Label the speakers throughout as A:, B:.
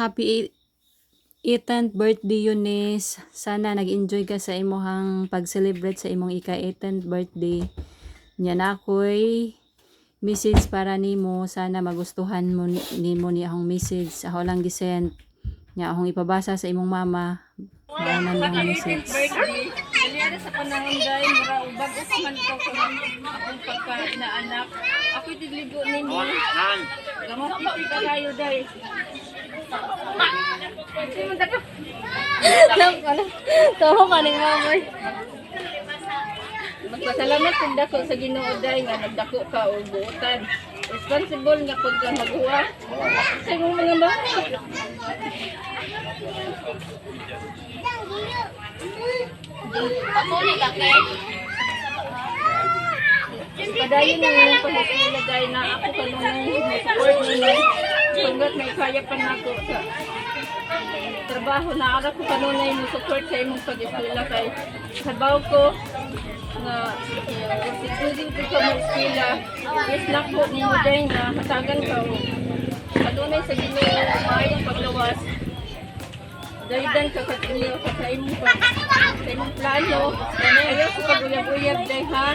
A: happy 18th birthday Eunice. Sana nag-enjoy ka sa imong pag-celebrate sa imong ika-18th birthday. Nya na ako'y message para nimo. Sana magustuhan mo nimo ni akong message. Ako lang gisend. Nya akong ipabasa sa imong mama. Maanan ang message.
B: Kaliara sa panahon dahil mura ubag usaman ko sa akong pagka-inaanak. Ako'y tigligo ninyo. Gamot iti kayo dahil.
C: Taho ka ni mamoy.
B: Magpasalamat kung dako sa Ginoo dahil nga nagdako ka o buutan. Responsible nga pag ka magawa sa imong mga bata.
C: Pamuli ka kay.
B: Padayon na yung pag-eskwela dahil na ako kanunong support ninyo. Pagkat may kaya pa na ako sa trabaho na ara ko kanunay mo support sa imong pag-eskwela kay sabaw ko nga considering ko sa mga eskwela is lako ni mo dahil nga hatagan ka o kanunay sa Ginoo maayong paglawas daydan ka sa inyo sa imong plano ayaw sa paguyab-uyab dahil ha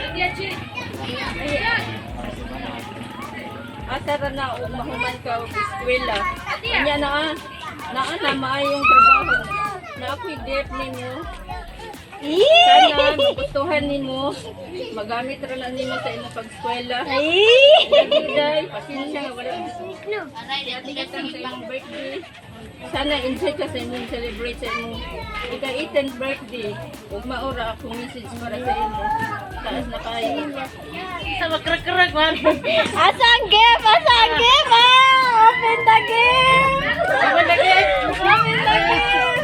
B: asara na o mahuman ka o eskwela kanya na maayong trabaho na ako'y date ninyo sana magustuhan nimo magamit ra na nimo sa imong pag-eskwela dahil pasensya nga wala sa imong birthday sana enjoy ka sa imong celebrate sa imong ika-18th birthday ug maura akong message para sa imo taas na kayo sa makrak-krak man
C: Asang gift? Asang gift? Ah! Open the gift!
B: Open the gift!
C: Open the gift!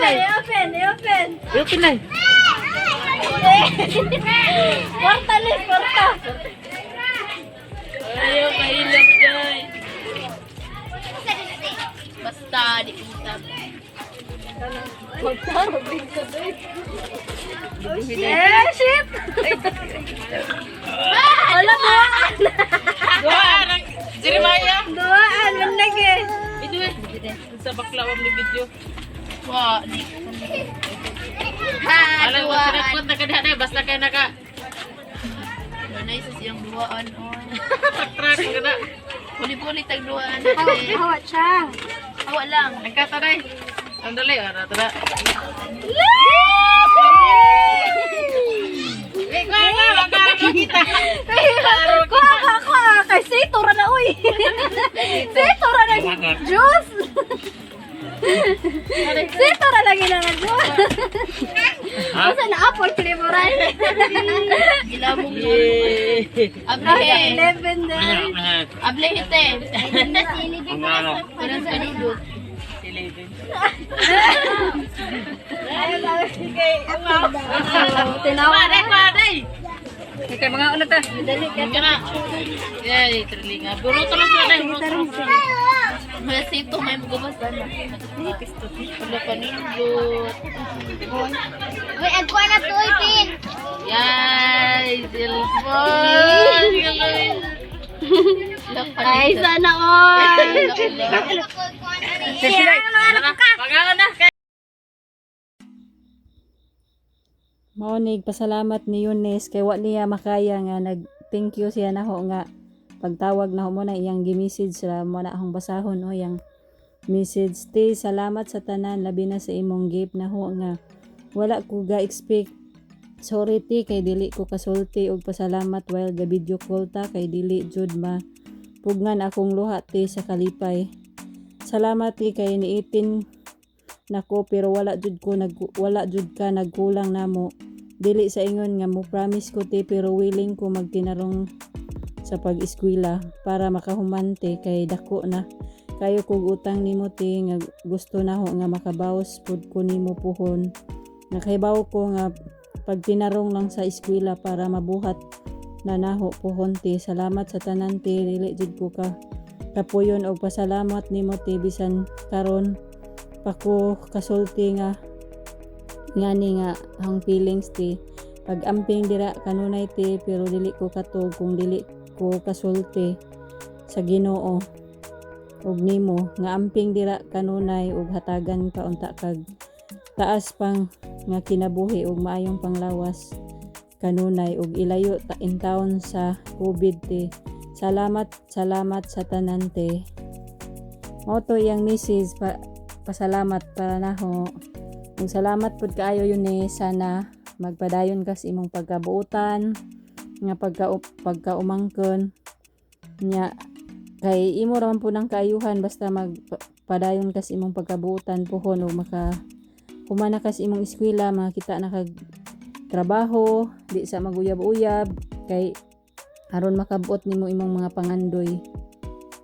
C: I-open!
B: Open na
C: Kwarta ni, kwarta!
B: ayaw kahilap guys
C: Basta, di kita. Kwarta, big ka doy. Eh, shit! Wala mo!
B: Duhaan ang Jeremiah
C: Duaan, manlagi.
B: ito sa baklawang ni video
C: Wah, di.
B: alam mo sinagpot na kadaan basta kay naka
C: Nanay sa siyang duaan.
B: track ka na
C: Puli-puli tag duaan.
A: Hawa siya.
C: Hawa lang.
B: nagkataray ang dali tara
C: Kuha. Kay sito ra na, uy. Sito ra na juice. Sito ra lagi na nga juice. Masa na apple flavoran. Gila mo mo. Ablehe. 11 din. Ablehite. Parang sa nudot. Tinawa na.
B: kay mga ano ta
C: Dali ka.
B: yay trilinga buro tulog na dai
C: May sito may magubas na. Wala pa nindot. Uy, agwa na to, Ipin.
B: yay silpon
C: Ay, sana all.
B: Pag-aon na
A: Maonig pasalamat ni Eunice kay wa niya makaya nga nag-thank you siya naho nga pagtawag na mo na iyang gi-message sa mo na akong basahon o yang message ti salamat sa tanan labi na sa imong gift naho nga wala ko ga-expect sorry ti kay dili ko kasulti og pasalamat while ga video call ta kay dili jud ma pugnan akong luha ti sa kalipay salamat ti kay niitin nako pero wala jud ka nagkulang namo dili sa ingon nga mo promise ko ti pero willing ko magtinarong sa pag-eskwela para makahumante kay dako na kayo kog utang nimo ti nga gusto naho nga makabawas pud ko nimo puhon nakahibaw ko nga pagtinarong lang sa eskwela para mabuhat na naho puhon ti salamat sa tanan ti dili jud ko ka kapuyon og pasalamat nimo ti bisan karon pa ko kasulti nga ngani nga ang feelings ti pag-amping dira kanunay ti pero dili ko katog kung dili ko kasulti sa Ginoo ug nimo nga amping dira kanunay ug hatagan ka unta kag taas pang nga kinabuhi ug maayong panglawas kanunay ug ilayo ta in taon sa COVID te. Salamat sa tanan te. Mao to yang message pasalamat para naho. Ug salamat pud kaayo yun sana magpadayon ka sa imong pagkabuutan nga pagkaumangkon nya kay imo raman po ng kaayuhan basta magpadayon ka sa imong pagkabuutan puhon o humana ka sa imong eskwela makita na kag trabaho di sa maguyab-uyab kay aron makabuot nimo imong mga pangandoy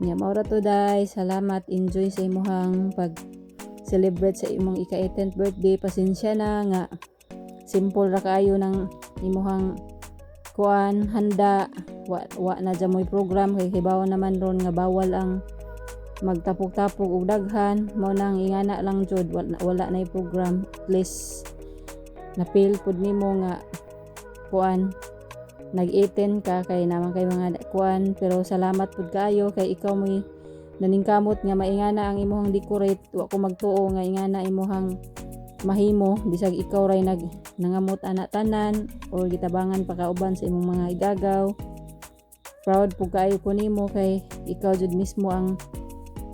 A: nya mao ra to day. Salamat, enjoy sa imong pag celebrate sa imong ika-18th birthday. Pasensya na nga simple ra kaayo ng imong kuan handa wa na dyan mo'y program kay hibaw naman ron nga bawal ang magtapog-tapog og daghan mao nang ingana lang jud wala na program. At least napil pud nimo nga kuan nag-18 ka kay naman kay mga kuan pero salamat pud kaayo kay ikaw mo'y naningkamot nga maingana ang imong decorate wa ko magtuo nga ingana imong mahimo bisag ikaw ray nangamot ana tanan or gitabangan pa kauban sa imong mga igagaw. Proud po kaayo ko nimo kay ikaw jud mismo ang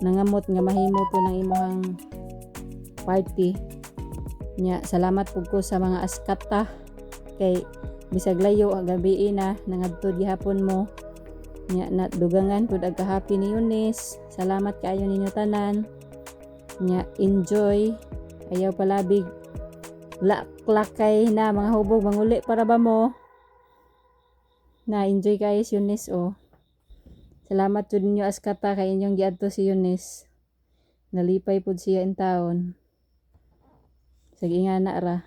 A: nangamot nga mahimo po ng imong party nya. Salamat po ko sa mga askata kay bisag layo gabi na nangadto gihapon mo nya nadugangan pud ag happy ni Eunice. Salamat kaayo ninyo tanan nya. Enjoy, ayaw palabig klakay na mga hubog manguli para ba mo na enjoy kayo si Eunice oh. Salamat jud ninyo askata kay inyong giadto si Eunice. Nalipay pud siya in taon. Sige nga na ra.